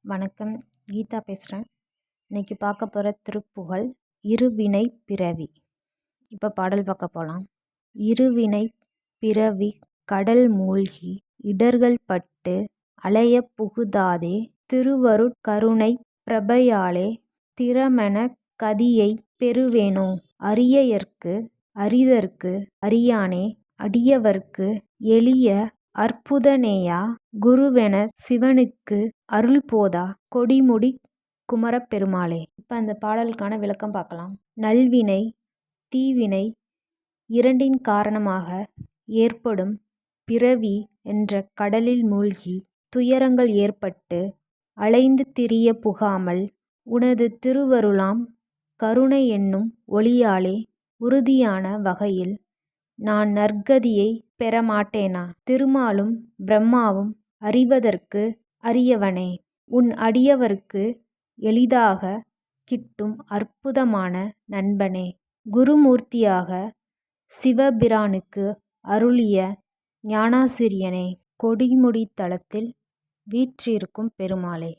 வணக்கம். கீதா பேசுகிறேன். இன்னைக்கு பார்க்க போகிற திருப்புகழ் இருவினை பிறவி. இப்போ பாடல் பார்க்க போகலாம். இருவினை பிறவி கடல் மூழ்கி இடர்கள் பட்டு அலைய புகுதாதே திருவருட்கருணை பிரபையாலே திறமென கதியை பெறுவேனோ அரியயர்க்கு அரிதர்க்கு அரியானே அடியவர்க்கு எளிய அற்புதனேயா குருவென சிவனுக்கு அருள் போதா கொடிமுடி குமரப் பெருமாளே. இப்போ அந்த பாடலுக்கான விளக்கம் பார்க்கலாம். நல்வினை தீவினை இரண்டின் காரணமாக ஏற்படும் பிறவி என்ற கடலில் மூழ்கி துயரங்கள் ஏற்பட்டு அலைந்து திரிய புகாமல் உனது திருவருளாம் கருணை என்னும் ஒளியாலே உறுதியான வகையில் நான் நற்கதியை பெறமாட்டேனா? திருமாலும் பிரம்மாவும் அறிவதற்கு அரியவனே, உன் அடியவர்க்கு எளிதாக கிட்டும் அற்புதமான நண்பனே, குருமூர்த்தியாக சிவபிரானுக்கு அருளிய ஞானாசிரியனே, கொடிமுடி தலத்தில் வீற்றிருக்கும் பெருமாளே.